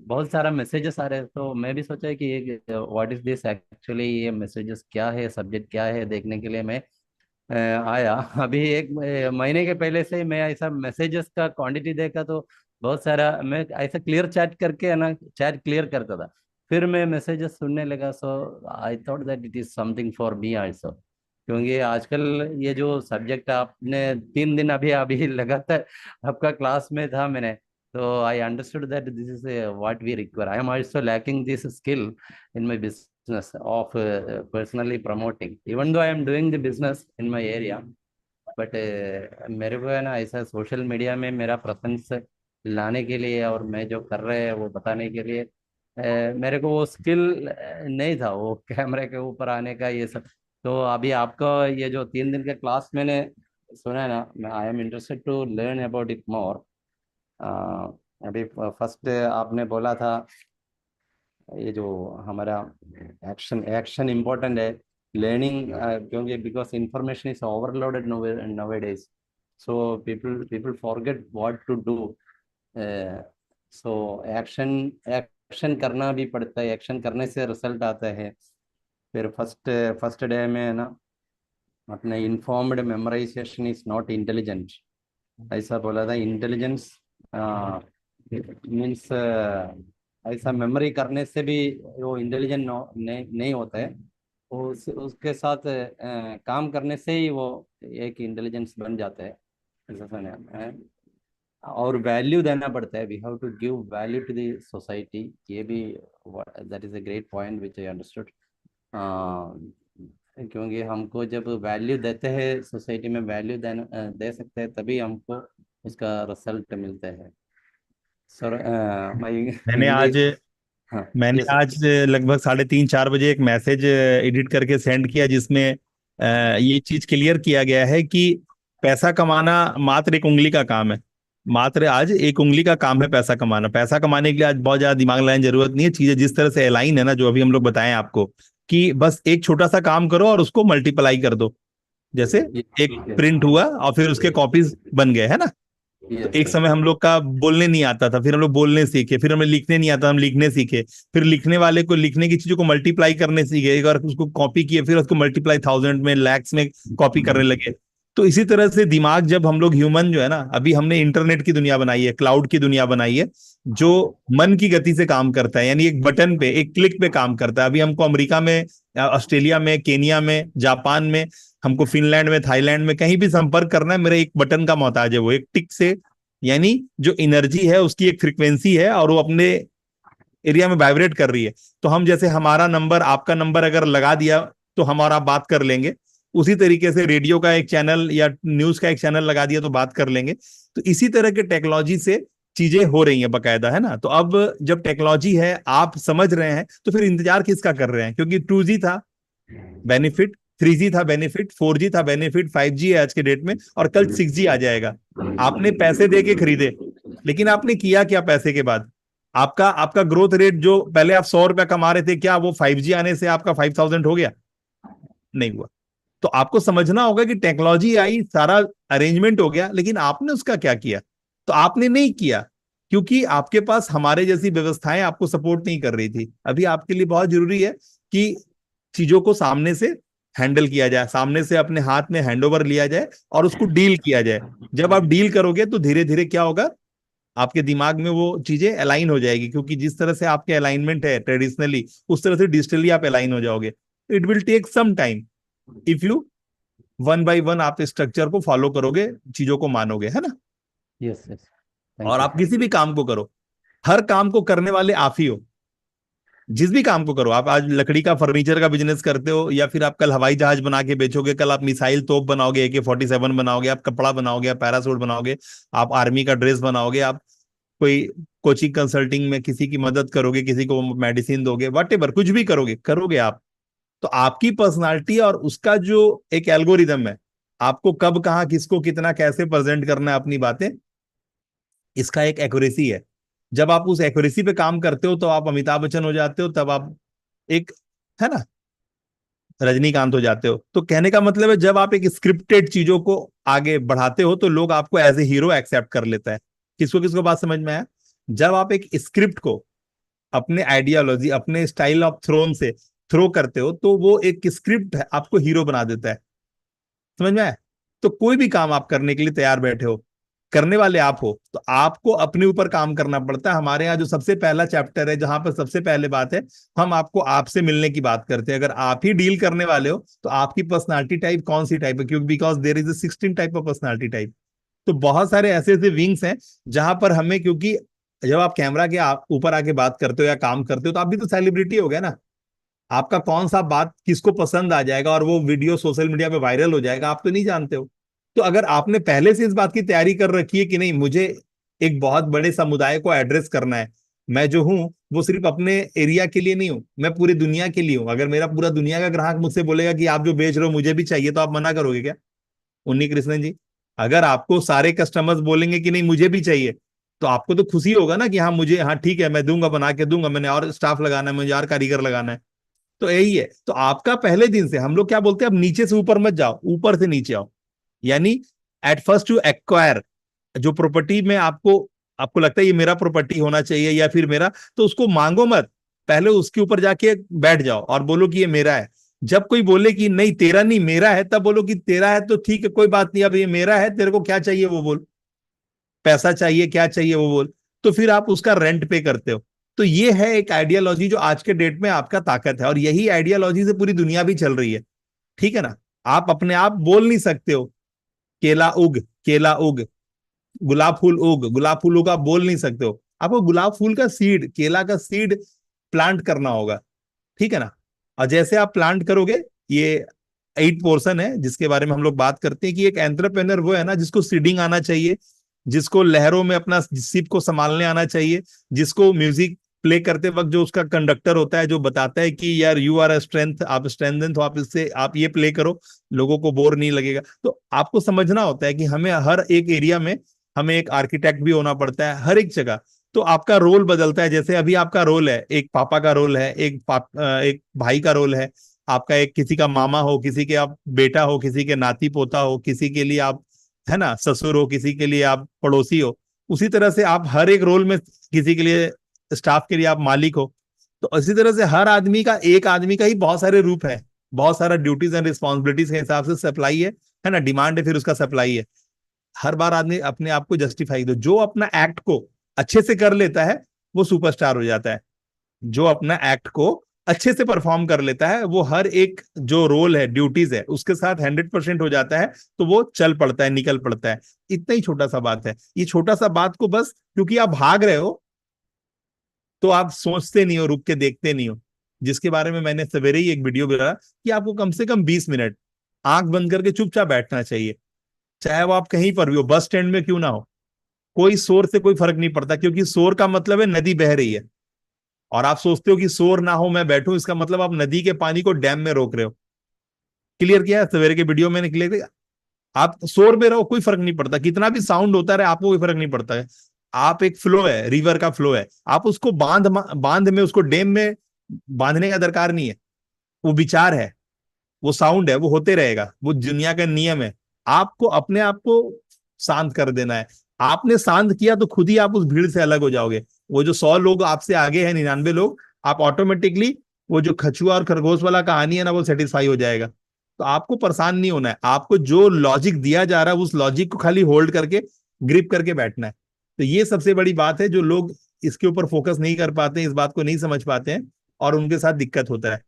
बहुत सारा मैसेजेस आ रहे। तो मैं भी सोचा कि ये व्हाट इज दिस एक्चुअली, ये मैसेजेस क्या है, सब्जेक्ट क्या है, देखने के लिए मैं आया। अभी एक महीने के पहले से ही मैं ऐसा मैसेजेस का क्वांटिटी देखा तो बहुत सारा मैं ऐसा क्लियर चैट करके है ना चैट क्लियर करता था। फिर मैं मैसेजेस सुनने लगा। So I thought that it is something for me also. क्योंकि आजकल ये जो सब्जेक्ट आपने 3 दिन अभी अभी लगातार आपका क्लास में था मैंने, तो I understood that this is what we require. I am also lacking this skill in my business of personally promoting, even though I am doing the business in my area, but मेरे को है ना ऐसा social media में मेरा presence लाने के लिए और मैं जो कर रहे हैं वो बताने के लिए मेरे को वो स्किल नहीं था, वो कैमरे के ऊपर आने का ये सब। तो अभी आपका ये जो 3 दिन का क्लास मैंने सुना है ना, मैं I am interested to learn about it more. अभी फर्स्ट आपने बोला था ये जो हमारा एक्शन एक्शन इम्पोर्टेंट है लर्निंग, क्योंकि because information is overloaded nowadays, so people forget what to do. So action action करना भी पड़ता है, एक्शन करने से रिजल्ट आता है। फिर फर्स्ट फर्स्ट डे में है ना अपने informed memorisation is not intelligent, ऐसा बोला था। इंटेलिजेंस मीन्स ऐसा मेमोरी करने से भी वो इंटेलिजेंट नहीं होता है। उसके साथ काम करने से ही वो एक इंटेलिजेंस बन जाता है, ऐसा सुना है। और वैल्यू देना पड़ता है, we have to give value to the society. ये भी that is a great point which I understood. क्योंकि हमको जब वैल्यू देते हैं, सोसाइटी में वैल्यू देना दे सकते हैं, तभी हमको उसका रिजल्ट मिलता है। सर मैं मैंने आज इंग्लिश। हाँ। मैंने यस। आज लगभग 3:30-4 बजे एक मैसेज एडिट करके सेंड किया, जिसमें ये चीज क्लियर किया गया है कि पैसा कमाना मात्र एक उंगली का काम है। मात्र आज एक उंगली का काम है पैसा कमाना। पैसा कमाने के लिए आज बहुत ज्यादा दिमाग लगाने की जरूरत नहीं है। चीजें जिस तरह से अलाइन है ना, जो अभी हम लोग बताएं आपको, कि बस एक छोटा सा काम करो और उसको मल्टीप्लाई कर दो। जैसे एक यस। प्रिंट हुआ और फिर उसके कॉपीज बन गए, है ना। तो यस। एक समय हम लोग का बोलने नहीं आता था, फिर हम लोग बोलने सीखे, फिर हमें लिखने नहीं आता, हम लिखने सीखे, फिर लिखने वाले को लिखने की चीजों को मल्टीप्लाई करने सीखे, एक बार उसको कॉपी किए, फिर उसको मल्टीप्लाई थाउजेंड में, लैक्स में कॉपी करने लगे। तो इसी तरह से दिमाग, जब हम लोग ह्यूमन जो है ना, अभी हमने इंटरनेट की दुनिया बनाई है, क्लाउड की दुनिया बनाई है, जो मन की गति से काम करता है, यानी एक बटन पे, एक क्लिक पे काम करता है। अभी हमको अमेरिका में, ऑस्ट्रेलिया में, केनिया में, जापान में, हमको फिनलैंड में, थाईलैंड में कहीं भी संपर्क करना है, मेरे एक बटन का मोहताज है, वो एक टिक से। यानी जो एनर्जी है उसकी एक फ्रीक्वेंसी है और वो अपने एरिया में वाइब्रेट कर रही है। तो हम जैसे हमारा नंबर आपका नंबर अगर लगा दिया तो हम और आप बात कर लेंगे, उसी तरीके से रेडियो का एक चैनल या न्यूज का एक चैनल लगा दिया तो बात कर लेंगे। तो इसी तरह के टेक्नोलॉजी से चीजें हो रही हैं बकायदा, है ना। तो अब जब टेक्नोलॉजी है, आप समझ रहे हैं, तो फिर इंतजार किसका कर रहे हैं? क्योंकि 2G था बेनिफिट, 3G था बेनिफिट, 4G था बेनिफिट, 5G है आज के डेट में, और कल 6G आ जाएगा। आपने पैसे दे के खरीदे, लेकिन आपने किया क्या पैसे के बाद? आपका आपका ग्रोथ रेट, जो पहले आप 100 रुपया कमा रहे थे, क्या वो 5G आने से आपका 5,000 हो गया? नहीं हुआ। तो आपको समझना होगा कि टेक्नोलॉजी आई, सारा अरेंजमेंट हो गया, लेकिन आपने उसका क्या किया? तो आपने नहीं किया, क्योंकि आपके पास हमारे जैसी व्यवस्थाएं आपको सपोर्ट नहीं कर रही थी। अभी आपके लिए बहुत जरूरी है कि चीजों को सामने से हैंडल किया जाए, सामने से अपने हाथ में हैंडओवर लिया जाए और उसको डील किया जाए। जब आप डील करोगे तो धीरे धीरे क्या होगा, आपके दिमाग में वो चीजें अलाइन हो जाएगी, क्योंकि जिस तरह से आपके अलाइनमेंट है ट्रेडिशनली, उस तरह से डिजिटली आप अलाइन हो जाओगे। It will take some time, if you one by one आप स्ट्रक्चर को फॉलो करोगे, चीजों को मानोगे, है ना। यस। यस। और थैंक यू। आप किसी भी काम को करो, हर काम को करने वाले आप ही हो। जिस भी काम को करो, आप आज लकड़ी का फर्नीचर का बिजनेस करते हो, या फिर आप कल हवाई जहाज बना के बेचोगे, कल आप मिसाइल तोप बनाओगे, AK-47 बनाओगे, आप कपड़ा बनाओगे, आप पैरासूट बनाओगे, आप आर्मी का ड्रेस बनाओगे, आप कोई कोचिंग कंसल्टिंग में किसी की मदद करोगे, किसी को मेडिसिन दोगे, वट कुछ भी करोगे करोगे आप। तो आपकी पर्सनालिटी और उसका जो एक एल्गोरिदम है, आपको कब कहाँ किसको कितना कैसे प्रेजेंट करना है अपनी बातें, इसका एक एक्यूरेसी है। जब आप उस एक्यूरेसी पे काम करते हो तो आप अमिताभ बच्चन हो जाते हो, तब आप एक, है ना, रजनीकांत हो जाते हो। तो कहने का मतलब है, जब आप एक स्क्रिप्टेड चीजों को आगे बढ़ाते हो तो लोग आपको एज ए हीरो एक्सेप्ट कर लेता है। किसको किसको बात समझ में आया? जब आप एक स्क्रिप्ट को अपने आइडियोलॉजी, अपने स्टाइल ऑफ थ्रोन से थ्रो करते हो, तो वो एक स्क्रिप्ट है, आपको हीरो बना देता है। समझ में आया? तो कोई भी काम आप करने के लिए तैयार बैठे हो, करने वाले आप हो, तो आपको अपने ऊपर काम करना पड़ता है। हमारे यहाँ जो सबसे पहला चैप्टर है, जहां पर सबसे पहले बात है, हम आपको आपसे मिलने की बात करते हैं। अगर आप ही डील करने वाले हो तो आपकी पर्सनालिटी टाइप कौन सी टाइप है, क्योंकि because there is 16 type of personality type. तो बहुत सारे ऐसे ऐसे विंग्स हैं जहां पर हमें, क्योंकि जब आप कैमरा के आप ऊपर आके बात करते हो या काम करते हो, तो आप भी तो सेलिब्रिटी हो गए ना। आपका कौन सा बात किसको पसंद आ जाएगा और वो वीडियो सोशल मीडिया पे वायरल हो जाएगा, आप तो नहीं जानते हो। तो अगर आपने पहले से इस बात की तैयारी कर रखी है कि नहीं, मुझे एक बहुत बड़े समुदाय को एड्रेस करना है, मैं जो हूं वो सिर्फ अपने एरिया के लिए नहीं हूं, मैं पूरी दुनिया के लिए हूं। अगर मेरा पूरा दुनिया का ग्राहक मुझसे बोलेगा कि आप जो बेच रहे हो मुझे भी चाहिए, तो आप मना करोगे क्या? उन्नी कृष्णन जी, अगर आपको सारे कस्टमर्स बोलेंगे कि नहीं मुझे भी चाहिए, तो आपको तो खुशी होगा ना कि हाँ मुझे, हाँ ठीक है मैं दूंगा, बना के दूंगा, मैंने और स्टाफ लगाना है, मुझे और कारीगर लगाना है। तो यही है। तो आपका पहले दिन से हम लोग क्या बोलते हैं, अब नीचे से ऊपर मत जाओ, ऊपर से नीचे आओ। यानी एट फर्स्ट टू एक्वायर, जो प्रॉपर्टी में आपको आपको लगता है ये मेरा प्रॉपर्टी होना चाहिए या फिर मेरा, तो उसको मांगो मत, पहले उसके ऊपर जाके बैठ जाओ और बोलो कि ये मेरा है। जब कोई बोले कि नहीं तेरा नहीं मेरा है, तब बोलो कि तेरा है तो ठीक है कोई बात नहीं, अब ये मेरा है, तेरे को क्या चाहिए वो बोल, पैसा चाहिए क्या चाहिए वो बोल। तो फिर आप उसका रेंट पे करते हो। तो ये है एक आइडियोलॉजी जो आज के डेट में आपका ताकत है, और यही आइडियोलॉजी से पूरी दुनिया भी चल रही है। ठीक है ना? आप अपने आप बोल नहीं सकते हो केला उग, केला उग, गुलाब फूल उग, गुलाब फूल उग, आप बोल नहीं सकते हो। आपको गुलाब फूल का सीड, केला का सीड प्लांट करना होगा। ठीक है ना? और जैसे आप प्लांट करोगे, ये 8 पोर्शन है जिसके बारे में हम लोग बात करते हैं कि एक एंटरप्रेन्योर वो है ना जिसको सीडिंग आना चाहिए, जिसको लहरों में अपना शिप को संभालने आना चाहिए, जिसको म्यूजिक प्ले करते वक्त जो उसका कंडक्टर होता है जो बताता है कि यार यू आर अ स्ट्रेंथ, आप स्ट्रेंथन, तो आप इससे आप ये प्ले करो, लोगों को बोर नहीं लगेगा। तो आपको समझना होता है कि हमें हर एक एरिया में हमें एक आर्किटेक्ट भी होना पड़ता है, हर एक जगह। तो आपका रोल बदलता है। जैसे अभी आपका रोल है, एक पापा का रोल है, एक भाई का रोल है, आपका एक किसी का मामा हो, किसी के आप बेटा हो, किसी के नाती पोता हो, किसी के लिए आप है ना ससुर हो, किसी के लिए आप पड़ोसी हो। उसी तरह से आप हर एक रोल में, किसी के लिए स्टाफ के लिए आप मालिक हो। तो इसी तरह से हर आदमी का, एक आदमी का ही बहुत सारे रूप है, बहुत सारा ड्यूटीज एंड रिस्पॉन्सिबिलिटीज के हिसाब से सप्लाई है ना, डिमांड है, फिर उसका सप्लाई है। हर बार आदमी अपने आप को जस्टिफाई दो। जो अपना एक्ट को अच्छे से कर लेता है वो सुपरस्टार हो जाता है। जो अपना एक्ट को अच्छे से परफॉर्म कर लेता है वो हर एक जो रोल है, ड्यूटीज है, उसके साथ 100% हो जाता है, तो वो चल पड़ता है, निकल पड़ता है। इतना ही छोटा सा बात है। ये छोटा सा बात को बस क्योंकि आप भाग रहे हो तो आप सोचते नहीं हो, रुक के देखते नहीं हो। जिसके बारे में मैंने सवेरे ही एक वीडियो बनाया कि आपको कम से कम 20 मिनट आंख बंद करके चुपचाप बैठना चाहिए। चाहे वो आप कहीं पर भी हो, बस स्टैंड में क्यों ना हो, कोई शोर से कोई फर्क नहीं पड़ता, क्योंकि शोर का मतलब है नदी बह रही है। और आप सोचते हो कि शोर ना हो मैं बैठूं, इसका मतलब आप नदी के पानी को डैम में रोक रहे हो। क्लियर किया है सवेरे के वीडियो मैंने, क्लियर किया। आप शोर में रहो, कोई फर्क नहीं पड़ता, कितना भी साउंड होता रहे आपको कोई फर्क नहीं पड़ता है। आप एक फ्लो है, रिवर का फ्लो है, आप उसको बांध में, उसको डैम में बांधने का दरकार नहीं है। वो विचार है, वो साउंड है, वो होते रहेगा, वो दुनिया का नियम है। आपको अपने आप को शांत कर देना है। आपने शांत किया तो खुद ही आप उस भीड़ से अलग हो जाओगे। वो जो 100 लोग आपसे आगे हैं, 99 लोग, आप ऑटोमेटिकली वो जो कछुआ और खरगोश वाला कहानी है ना, वो सेटिस्फाई हो जाएगा। तो आपको परेशान नहीं होना है, आपको जो लॉजिक दिया जा रहा है उस लॉजिक को खाली होल्ड करके, ग्रिप करके बैठना है। तो ये सबसे बड़ी बात है जो लोग इसके ऊपर फोकस नहीं कर पाते हैं, इस बात को नहीं समझ पाते हैं, और उनके साथ दिक्कत होता है।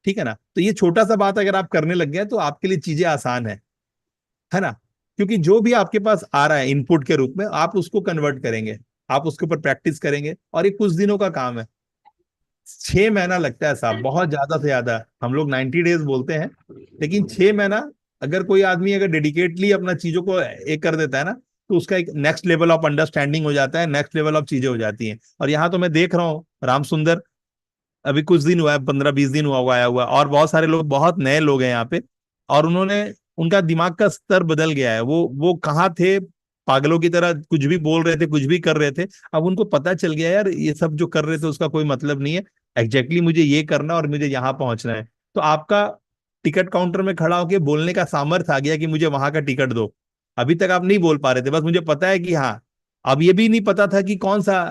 ठीक है ना? तो ये छोटा सा बात अगर आप करने लग गए तो आपके लिए चीजें आसान है ना? क्योंकि जो भी आपके पास आ रहा है इनपुट के रूप में, आप उसको कन्वर्ट करेंगे, आप उसके ऊपर प्रैक्टिस करेंगे, और ये कुछ दिनों का काम है। 6 महीना लगता है साहब, बहुत ज्यादा से ज्यादा। हम लोग 90 डेज बोलते हैं, लेकिन 6 महीना अगर कोई आदमी अगर डेडिकेटली अपना चीजों को एक कर देता है ना, तो उसका एक नेक्स्ट लेवल ऑफ अंडरस्टैंडिंग हो जाता है, नेक्स्ट लेवल ऑफ चीजें हो जाती हैं। और यहाँ तो मैं देख रहा हूँ राम सुंदर अभी कुछ दिन हुआ है, 15-20 दिन हुआ आया हुआ है, और बहुत सारे लोग, बहुत नए लोग हैं यहाँ पे, और उन्होंने, उनका दिमाग का स्तर बदल गया है। वो कहाँ थे, पागलों की तरह कुछ भी बोल रहे थे, कुछ भी कर रहे थे। अब उनको पता चल गया यार ये सब जो कर रहे थे उसका कोई मतलब नहीं है, एग्जैक्टली मुझे ये करना और मुझे यहाँ पहुंचना है। तो आपका टिकट काउंटर में खड़ा होकर बोलने का सामर्थ्य आ गया कि मुझे वहां का टिकट दो। अभी तक आप नहीं बोल पा रहे थे, बस मुझे पता है कि हाँ। अब ये भी नहीं पता था कि कौन सा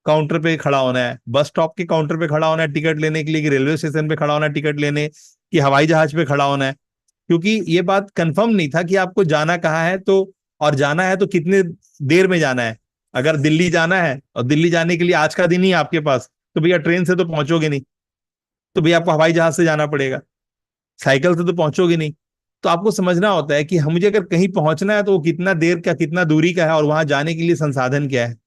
काउंटर पे खड़ा होना है, बस स्टॉप के काउंटर पे खड़ा होना है टिकट लेने के लिए, कि रेलवे स्टेशन पे खड़ा होना है टिकट लेने, कि हवाई जहाज पे खड़ा होना है। क्योंकि ये बात कंफर्म नहीं था कि आपको जाना कहाँ है, तो और जाना है तो कितने देर में जाना है। अगर दिल्ली जाना है और दिल्ली जाने के लिए आज का दिन ही है आपके पास, तो भैया ट्रेन से तो पहुंचोगे नहीं, तो भैया आपको हवाई जहाज से जाना पड़ेगा, साइकिल से तो पहुंचोगे नहीं। तो आपको समझना होता है कि हम, मुझे अगर कहीं पहुंचना है तो वो कितना देर का, कितना दूरी का है, और वहां जाने के लिए संसाधन क्या है।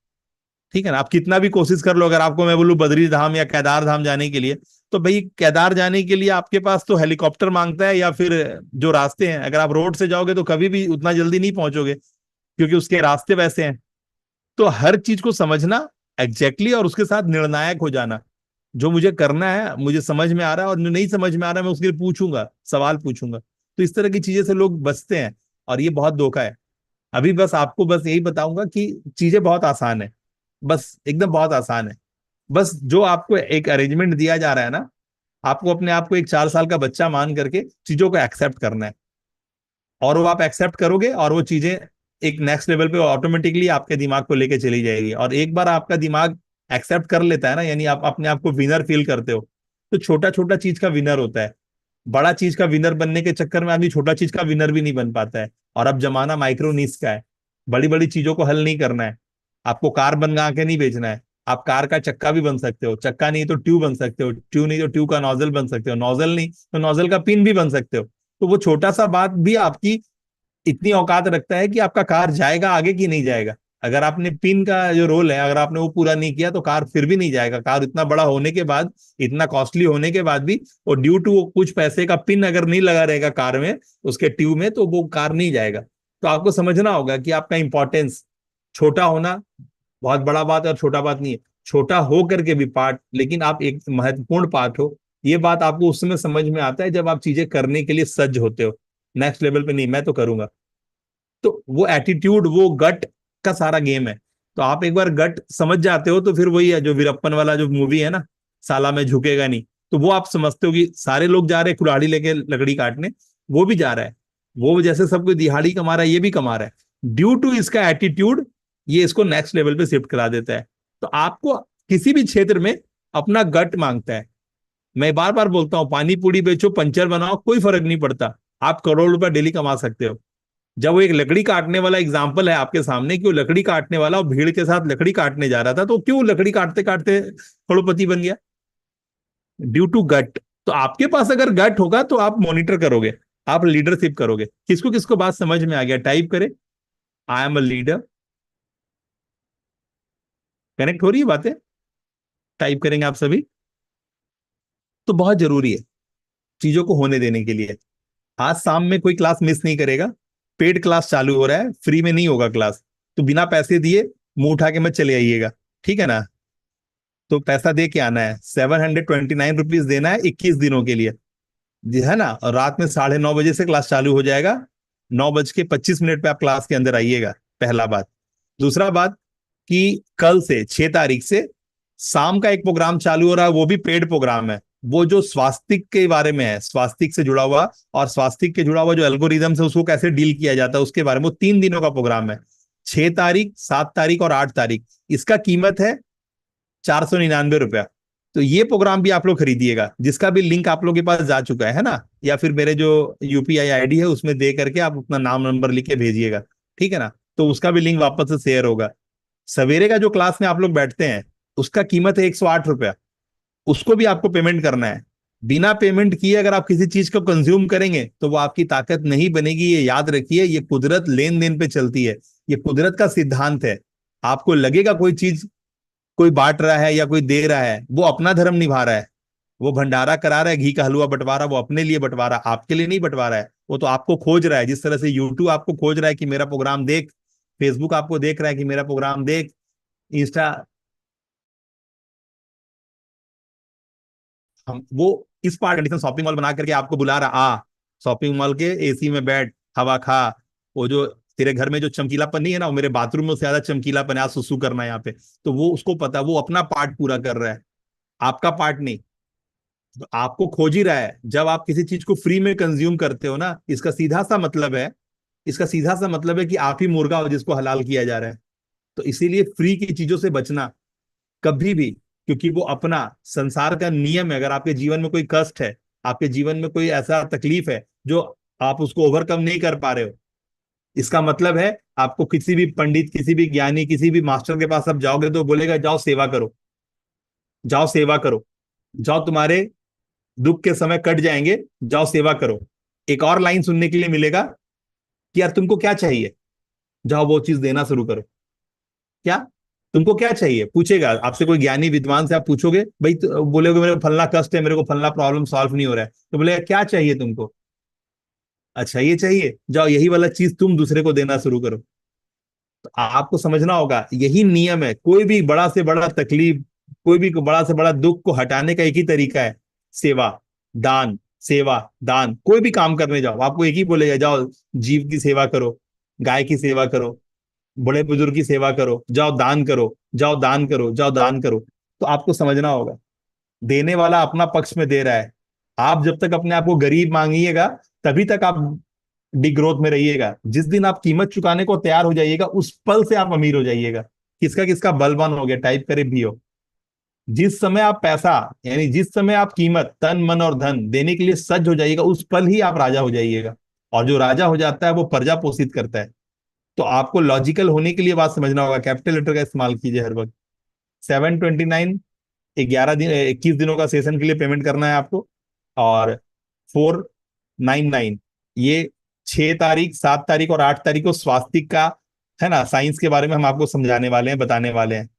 ठीक है ना? आप कितना भी कोशिश कर लो, अगर आपको मैं बोलूं बद्री धाम या केदार धाम जाने के लिए, तो भाई केदार जाने के लिए आपके पास तो हेलीकॉप्टर मांगता है, या फिर जो रास्ते हैं, अगर आप रोड से जाओगे तो कभी भी उतना जल्दी नहीं पहुंचोगे, क्योंकि उसके रास्ते वैसे हैं। तो हर चीज को समझना एग्जैक्टली, और उसके साथ निर्णायक हो जाना। जो मुझे करना है, मुझे समझ में आ रहा है, और जो नहीं समझ में आ रहा है मैं उसके लिए पूछूंगा, सवाल पूछूंगा। तो इस तरह की चीजें से लोग बचते हैं, और ये बहुत धोखा है। अभी बस आपको बस यही बताऊंगा कि चीजें बहुत आसान है, बस एकदम बहुत आसान है। बस जो आपको एक अरेंजमेंट दिया जा रहा है ना, आपको अपने आप को एक 4 साल का बच्चा मान करके चीजों को एक्सेप्ट करना है, और वो आप एक्सेप्ट करोगे, और वो चीजें एक नेक्स्ट लेवल पे ऑटोमेटिकली आपके दिमाग को लेके चली जाएगी। और एक बार आपका दिमाग एक्सेप्ट कर लेता है ना, यानी आप अपने आप को विनर फील करते हो, तो छोटा छोटा चीज का विनर होता है। बड़ा चीज का विनर बनने के चक्कर में आदमी छोटा चीज का विनर भी नहीं बन पाता है। और अब जमाना माइक्रो निश का है, बड़ी बड़ी चीजों को हल नहीं करना है, आपको कार बनवा के नहीं बेचना है, आप कार का चक्का भी बन सकते हो, चक्का नहीं तो ट्यूब बन सकते हो, ट्यूब नहीं तो ट्यूब का नोजल बन सकते हो, नोजल नहीं तो नोजल का पिन भी बन सकते हो। तो वो छोटा सा बात भी आपकी इतनी औकात रखता है कि आपका कार जाएगा आगे कि नहीं जाएगा। अगर आपने पिन का जो रोल है अगर आपने वो पूरा नहीं किया तो कार फिर भी नहीं जाएगा। कार इतना बड़ा होने के बाद, इतना कॉस्टली होने के बाद भी, और ड्यू टू कुछ पैसे का पिन अगर नहीं लगा रहेगा कार में, उसके ट्यूब में, तो वो कार नहीं जाएगा। तो आपको समझना होगा कि आपका इंपॉर्टेंस, छोटा होना बहुत बड़ा बात है और छोटा बात नहीं है, छोटा हो करके भी पार्ट, लेकिन आप एक महत्वपूर्ण पार्ट हो। ये बात आपको उस समय समझ में आता है जब आप चीजें करने के लिए सज्ज होते हो। नेक्स्ट लेवल पे नहीं, मैं तो करूंगा। तो वो एटीट्यूड, वो गट का सारा गेम है। तो आप एक बार गट समझ जाते हो तो फिर वही है जो वीरप्पन वाला जो मूवी है ना, साला मैं झुकेगा नहीं, तो वो आप समझते हो कि सारे लोग जा रहे हैं कुल्हाड़ी लेके लकड़ी काटने, वो भी जा रहा है, वो जैसे सब कोई दिहाड़ी कमा रहा है ये भी कमा रहा है। ड्यू टू इसका एटीट्यूड, ये इसको नेक्स्ट लेवल पे शिफ्ट करा देता है। तो आपको किसी भी क्षेत्र में अपना गट मांगता है। मैं बार बार बोलता हूं, पानी पूरी बेचो, पंचर बनाओ, कोई फर्क नहीं पड़ता, आप करोड़ रुपया डेली कमा सकते हो। जब वो एक लकड़ी काटने वाला एग्जाम्पल है आपके सामने कि वो लकड़ी काटने वाला और भीड़ के साथ लकड़ी काटने जा रहा था, तो क्यों लकड़ी काटते काटते करोड़पति बन गया? ड्यू टू गट। तो आपके पास अगर गट होगा तो आप मॉनिटर करोगे, आप लीडरशिप करोगे। किसको किसको बात समझ में आ गया? टाइप करे, I am a leader. Connect हो रही है बातें? टाइप करेंगे आप सभी। तो बहुत जरूरी है चीजों को होने देने के लिए। आज शाम में कोई क्लास मिस नहीं करेगा, पेड क्लास चालू हो रहा है, फ्री में नहीं होगा क्लास। तो बिना पैसे दिए मुंह उठा के मत चले आइएगा, ठीक है ना? तो पैसा दे के आना है, 729 रुपीज देना है 21 दिनों के लिए, जी है ना? और रात में 9:30 बजे से क्लास चालू हो जाएगा, 9:25 पे आप क्लास के अंदर आइएगा, पहला बात। दूसरा बात कि कल से 6 तारीख से शाम का एक प्रोग्राम चालू हो रहा है, वो भी पेड प्रोग्राम है। वो जो स्वास्थ्य के बारे में है, स्वास्थ्य से जुड़ा हुआ, और स्वास्थ्य के जुड़ा हुआ जो एल्गोरिदम है उसको कैसे डील किया जाता है उसके बारे में, वो 3 दिनों का प्रोग्राम है। 6 तारीख, 7 तारीख और 8 तारीख। इसका कीमत है 499 रुपया। तो ये प्रोग्राम भी आप लोग खरीदिएगा, जिसका भी लिंक आप लोग के पास जा चुका है ना, या फिर मेरे जो यूपीआई आईडी है उसमें दे करके आप अपना नाम नंबर लिख के भेजिएगा, ठीक है ना? तो उसका भी लिंक वापस से शेयर होगा। सवेरे का जो क्लास में आप लोग बैठते हैं उसका कीमत है 108 रुपया, उसको भी आपको पेमेंट करना है। बिना पेमेंट किए अगर आप किसी चीज को कंज्यूम करेंगे तो वो आपकी ताकत नहीं बनेगी, ये याद रखिए। ये कुदरत लेन देन पे चलती है, ये कुदरत का सिद्धांत है। आपको लगेगा कोई चीज कोई बांट रहा है या कोई दे रहा है, वो अपना धर्म निभा रहा है, वो भंडारा करा रहा है, घी का हलवा बंटवा रहा है, वो अपने लिए बंटवा रहा है, आपके लिए नहीं बंटवा रहा है। वो तो आपको खोज रहा है, जिस तरह से यूट्यूब आपको खोज रहा है कि मेरा प्रोग्राम देख, फेसबुक आपको देख रहा है कि मेरा प्रोग्राम देख, इंस्टा, हम वो इस पार्ट कंडीशन शॉपिंग मॉल बना करके आपको बुला रहा, आ शॉपिंग मॉल के एसी में बैठ, हवा खा। वो जो तेरे घर में जो चमकीलापन नहीं है ना, वो मेरे बाथरूम में उससे ज्यादा चमकीलापन है, आज सुसु करना है यहाँ पे। तो वो उसको पता, वो अपना पार्ट पूरा कर रहा है, आपका पार्ट नहीं। तो आपको खोज ही रहा है। जब आप किसी चीज को फ्री में कंज्यूम करते हो ना, इसका सीधा सा मतलब है, इसका सीधा सा मतलब है कि आप ही मुर्गा हो जिसको हलाल किया जा रहा है। तो इसीलिए फ्री की चीजों से बचना कभी भी, क्योंकि वो अपना संसार का नियम है। अगर आपके जीवन में कोई कष्ट है, आपके जीवन में कोई ऐसा तकलीफ है जो आप उसको ओवरकम नहीं कर पा रहे हो, इसका मतलब है आपको किसी भी पंडित, किसी भी ज्ञानी, किसी भी मास्टर के पास आप जाओगे तो बोलेगा जाओ सेवा करो, जाओ सेवा करो, जाओ तुम्हारे दुख के समय कट जाएंगे, जाओ सेवा करो। एक और लाइन सुनने के लिए मिलेगा कि यार तुमको क्या चाहिए, जाओ वो चीज देना शुरू करो। क्या तुमको क्या चाहिए पूछेगा आपसे कोई ज्ञानी विद्वान से, आप पूछोगे भाई, तो बोलोगे मेरे को फलना कष्ट है, मेरे को फलना प्रॉब्लम सॉल्व नहीं हो रहा है, तो बोलेगा क्या चाहिए तुमको? अच्छा ये चाहिए, जाओ यही वाला चीज तुम दूसरे को देना शुरू करो। तो आपको समझना होगा यही नियम है। कोई भी बड़ा से बड़ा तकलीफ, कोई भी बड़ा से बड़ा दुख को हटाने का एक ही तरीका है, सेवा, दान, सेवा, दान। कोई भी काम करने जाओ आपको एक ही बोलेगा, जाओ जीव की सेवा करो, गाय की सेवा करो, बड़े बुजुर्ग की सेवा करो, जाओ दान करो, जाओ दान करो, जाओ दान करो। तो आपको समझना होगा देने वाला अपना पक्ष में दे रहा है। आप जब तक अपने आप को गरीब मांगिएगा तभी तक आप डिग्रोथ में रहिएगा। जिस दिन आप कीमत चुकाने को तैयार हो जाइएगा उस पल से आप अमीर हो जाइएगा। किसका किसका बलवान हो गया? टाइप करे भी हो। जिस समय आप पैसा, यानी जिस समय आप कीमत, तन मन और धन देने के लिए सज्ज हो जाइएगा, उस पल ही आप राजा हो जाइएगा। और जो राजा हो जाता है वो प्रजा पोषित करता है। तो आपको लॉजिकल होने के लिए बात समझना होगा, कैपिटल लेटर का इस्तेमाल कीजिए हर वक्त। 729 11 दिन 21 दिनों का सेशन के लिए पेमेंट करना है आपको। और 499 ये 6 तारीख, 7 तारीख और 8 तारीख को स्वास्तिक का, है ना, साइंस के बारे में हम आपको समझाने वाले हैं, बताने वाले हैं।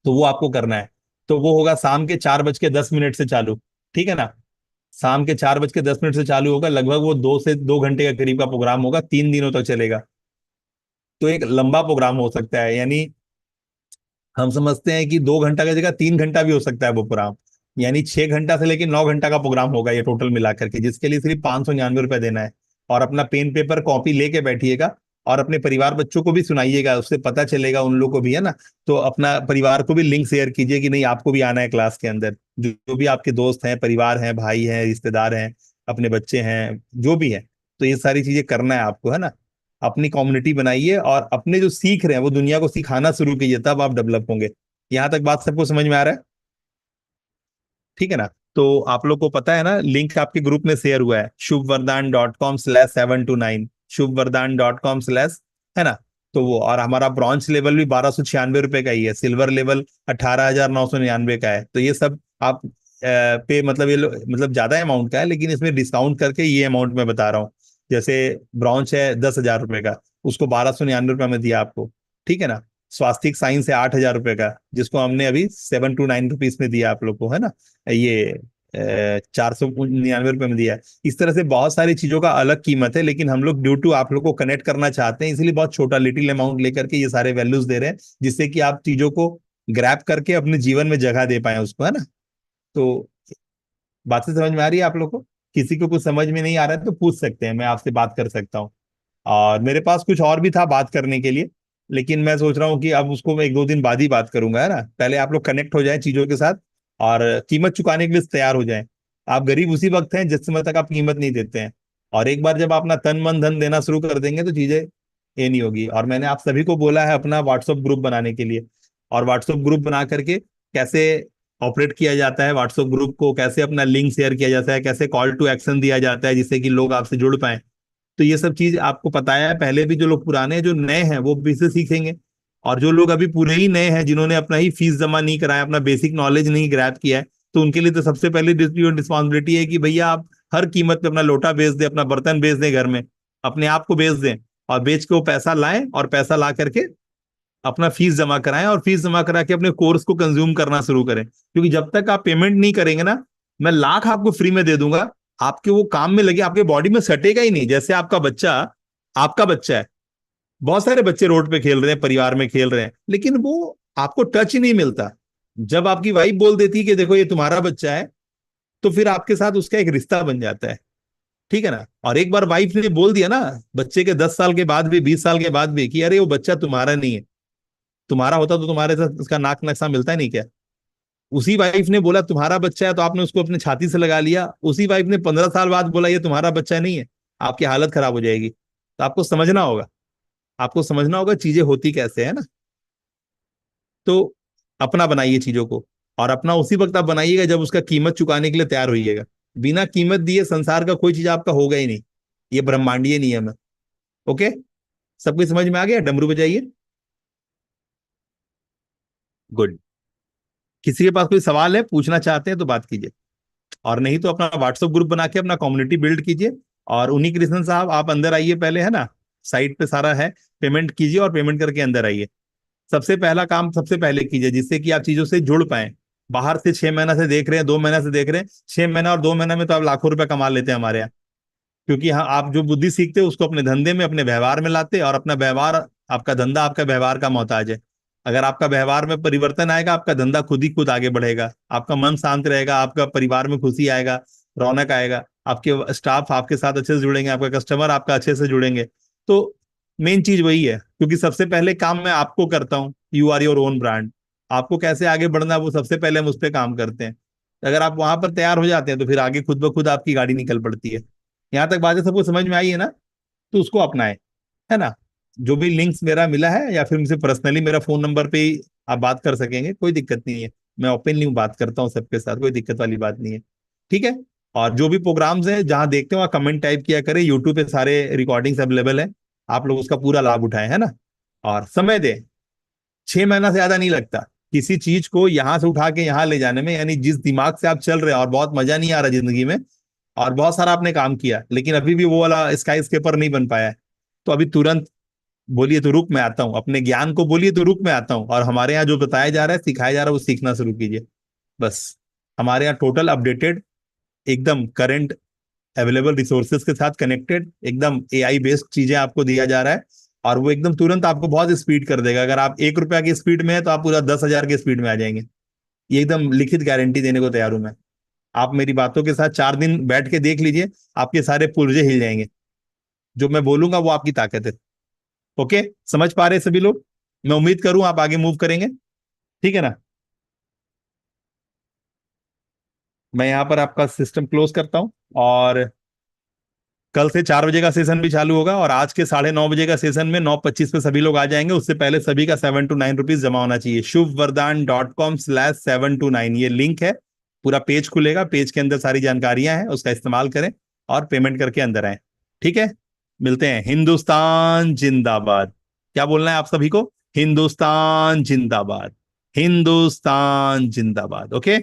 तो वो आपको करना है। तो वो होगा शाम के 4:10 से चालू। ठीक है ना, शाम के 4:10 से चालू होगा। लगभग वो 2 से 2 घंटे का करीब का प्रोग्राम होगा, 3 दिनों तक चलेगा। तो एक लंबा प्रोग्राम हो सकता है, यानी हम समझते हैं कि 2 घंटा की जगह 3 घंटा भी हो सकता है वो प्रोग्राम। यानी 6 घंटा से लेकर 9 घंटा का प्रोग्राम होगा ये टोटल मिलाकर के, जिसके लिए सिर्फ 599 रुपये देना है। और अपना पेन पेपर कॉपी लेके बैठिएगा और अपने परिवार बच्चों को भी सुनाइएगा, उससे पता चलेगा उन लोग को भी, है ना। तो अपना परिवार को भी लिंक शेयर कीजिए कि नहीं आपको भी आना है क्लास के अंदर। जो भी आपके दोस्त हैं, परिवार हैं, भाई हैं, रिश्तेदार हैं, अपने बच्चे हैं, जो भी है। तो ये सारी चीजें करना है आपको, है ना। अपनी कम्युनिटी बनाइए और अपने जो सीख रहे हैं वो दुनिया को सिखाना शुरू कीजिए, तब आप डेवलप होंगे। यहाँ तक बात सबको समझ में आ रहा है? ठीक है ना। तो आप लोग को पता है ना, लिंक आपके ग्रुप में शेयर हुआ है, shubhvardhan.com/729, shubhvardhan.com/ है ना। तो वो, और हमारा ब्रॉन्ज लेवल भी 1296 रुपए का ही है, सिल्वर लेवल 18,999 का है। तो ये सब आप पे, मतलब मतलब ज्यादा अमाउंट का है, लेकिन इसमें डिस्काउंट करके ये अमाउंट मैं बता रहा हूँ। जैसे ब्रॉन्ज है 10,000 रुपए का, उसको 1299 में दिया आपको। ठीक है ना। स्वास्तिक साइंस है 8,000 रुपए का, जिसको हमने अभी 729 रुपीज में दिया आप लोग को, है ना। ये 499 रुपये में दिया है। इस तरह से बहुत सारी चीजों का अलग कीमत है, लेकिन हम लोग ड्यू टू आप लोग को कनेक्ट करना चाहते हैं, इसलिए बहुत छोटा लिटिल अमाउंट लेकर के ये सारे वैल्यूज दे रहे हैं, जिससे कि आप चीजों को ग्रैब करके अपने जीवन में जगह दे पाए उसको, है ना। तो बातें समझ में आ रही है आप लोग को? किसी को कुछ समझ में नहीं आ रहा है तो पूछ सकते हैं, मैं आपसे बात कर सकता हूँ। और मेरे पास कुछ और भी था बात करने के लिए, लेकिन मैं सोच रहा हूँ कि अब उसको मैं 1-2 दिन बाद ही बात करूंगा, है ना। पहले आप लोग कनेक्ट हो जाएं चीजों के साथ और कीमत चुकाने के लिए तैयार हो जाएं। आप गरीब उसी वक्त हैं जिस समय तक आप कीमत नहीं देते हैं। और एक बार जब आप अपना तन मन धन देना शुरू कर देंगे तो चीजें ये नहीं होगी। और मैंने आप सभी को बोला है अपना व्हाट्सएप ग्रुप बनाने के लिए। और व्हाट्सएप ग्रुप बना करके कैसे ऑपरेट किया जाता है, व्हाट्सएप ग्रुप को कैसे अपना लिंक शेयर किया जाता है, कैसे कॉल टू एक्शन दिया जाता है जिससे कि लोग आपसे जुड़ पाए। तो ये सब चीज आपको बताया है पहले भी। जो लोग पुराने हैं, जो नए हैं, वो भी से सीखेंगे। और जो लोग अभी पूरे ही नए हैं, जिन्होंने अपना ही फीस जमा नहीं कराया, अपना बेसिक नॉलेज नहीं ग्रैब किया है, तो उनके लिए तो सबसे पहले रिस्पॉन्सिबिलिटी है कि भैया आप हर कीमत पे अपना लोटा बेच दें, अपना बर्तन बेच दें, घर में अपने आप को बेच दें, और बेच के वो पैसा लाएं, और पैसा ला करके अपना फीस जमा कराएं, और फीस जमा करा के अपने कोर्स को कंज्यूम करना शुरू करें। क्योंकि जब तक आप पेमेंट नहीं करेंगे ना, मैं लाख आपको फ्री में दे दूंगा, आपके वो काम में लगे, आपके बॉडी में सटेगा ही नहीं। जैसे आपका बच्चा है, बहुत सारे बच्चे रोड पे खेल रहे हैं, परिवार में खेल रहे हैं, लेकिन वो आपको टच ही नहीं मिलता। जब आपकी वाइफ बोल देती है कि देखो ये तुम्हारा बच्चा है, तो फिर आपके साथ उसका एक रिश्ता बन जाता है। ठीक है ना। और एक बार वाइफ ने बोल दिया ना, बच्चे के 10 साल के बाद भी, 20 साल के बाद भी, कि अरे वो बच्चा तुम्हारा नहीं है, तुम्हारा होता तो तुम्हारे साथ उसका नाक नक्शा मिलता ही नहीं क्या। उसी वाइफ ने बोला तुम्हारा बच्चा है, तो आपने उसको अपने छाती से लगा लिया। उसी वाइफ ने 15 साल बाद बोला ये तुम्हारा बच्चा नहीं है, आपकी हालत खराब हो जाएगी। तो आपको समझना होगा, आपको समझना होगा चीजें होती कैसे है ना। तो अपना बनाइए चीजों को, और अपना उसी वक्त आप बनाइएगा जब उसका कीमत चुकाने के लिए तैयार होइएगा। बिना कीमत दिए संसार का कोई चीज आपका होगा ही नहीं। ये ब्रह्मांडीय नियम है। ओके, सब कुछ समझ में आ गया? डमरू बजाइए। गुड। किसी के पास कोई सवाल है, पूछना चाहते हैं तो बात कीजिए, और नहीं तो अपना व्हाट्सएप ग्रुप बना के अपना कम्युनिटी बिल्ड कीजिए। और उन्हीं कृष्णन साहब आप अंदर आइए पहले, है ना। साइट पे सारा है, पेमेंट कीजिए और पेमेंट करके अंदर आइए। सबसे पहला काम सबसे पहले कीजिए, जिससे कि आप चीजों से जुड़ पाए। बाहर से 6 महीना से देख रहे हैं, 2 महीना से देख रहे हैं, 6 महीना और 2 महीना में तो आप लाखों रुपए कमा लेते हैं हमारे यहाँ। क्योंकि हाँ, आप जो बुद्धि सीखते हो उसको अपने धंधे में, अपने व्यवहार में लाते, और अपना व्यवहार, आपका धंधा आपका व्यवहार का मोहताज है। अगर आपका व्यवहार में परिवर्तन आएगा, आपका धंधा खुद ही खुद आगे बढ़ेगा, आपका मन शांत रहेगा, आपका परिवार में खुशी आएगा, रौनक आएगा, आपके स्टाफ आपके साथ अच्छे से जुड़ेंगे, आपका कस्टमर आपका अच्छे से जुड़ेंगे। तो मेन चीज वही है, क्योंकि सबसे पहले काम मैं आपको करता हूँ। You are your own brand. आपको कैसे आगे बढ़ना है, वो सबसे पहले हम उस पर काम करते हैं। अगर आप वहां पर तैयार हो जाते हैं तो फिर आगे खुद ब खुद आपकी गाड़ी निकल पड़ती है। यहाँ तक बातें सबको समझ में आई है ना? तो उसको अपनाएं, है ना। जो भी लिंक्स मेरा मिला है, या फिर मुझसे पर्सनली मेरा फोन नंबर पे ही आप बात कर सकेंगे, कोई दिक्कत नहीं है। मैं ओपनली बात करता हूँ सबके साथ, कोई दिक्कत वाली बात नहीं है। ठीक है। और जो भी प्रोग्राम्स हैं जहां देखते हो वहाँ कमेंट टाइप किया करें, यूट्यूब पे सारे रिकॉर्डिंग्स अवेलेबल है, आप लोग उसका पूरा लाभ उठाएं, है ना। और समय दें, 6 महीना से ज्यादा नहीं लगता। किसी चीज को यहां से उठा के यहां ले जाने में, यानी जिस दिमाग से आप चल रहे हैं और बहुत मजा नहीं आ रहा जिंदगी में, और बहुत सारा आपने काम किया लेकिन अभी भी वो वाला स्काई स्केपर नहीं बन पाया है, तो अभी तुरंत बोलिए तो रुक मैं आता हूँ, अपने ज्ञान को बोलिए तो रुक मैं आता हूँ, और हमारे यहाँ जो बताया जा रहा है सिखाया जा रहा है वो सीखना शुरू कीजिए। बस हमारे यहाँ टोटल अपडेटेड, एकदम करंट अवेलेबल रिसोर्सेज के साथ कनेक्टेड, एकदम एआई बेस्ड चीजें आपको दिया जा रहा है, और वो एकदम तुरंत आपको बहुत स्पीड कर देगा। अगर आप 1 रुपया की स्पीड में है तो आप पूरा 10,000 की स्पीड में आ जाएंगे। ये एकदम लिखित गारंटी देने को तैयार हूं मैं। आप मेरी बातों के साथ 4 दिन बैठ के देख लीजिए, आपके सारे पुर्जे हिल जाएंगे। जो मैं बोलूंगा वो आपकी ताकत है। ओके, समझ पा रहे हैं सभी लोग? मैं उम्मीद करूं आप आगे मूव करेंगे, ठीक है ना? मैं यहाँ पर आपका सिस्टम क्लोज करता हूं, और कल से 4 बजे का सेशन भी चालू होगा, और आज के 9:30 बजे का सेशन में 9:25 पे सभी लोग आ जाएंगे। उससे पहले सभी का 7 to 9 रुपीज जमा होना चाहिए। shubvardhan.com/7 to 9 ये लिंक है। पूरा पेज खुलेगा, पेज के अंदर सारी जानकारियां हैं, उसका इस्तेमाल करें और पेमेंट करके अंदर आए। ठीक है, मिलते हैं। हिंदुस्तान जिंदाबाद। क्या बोलना है आप सभी को? हिंदुस्तान जिंदाबाद, हिंदुस्तान जिंदाबाद। ओके,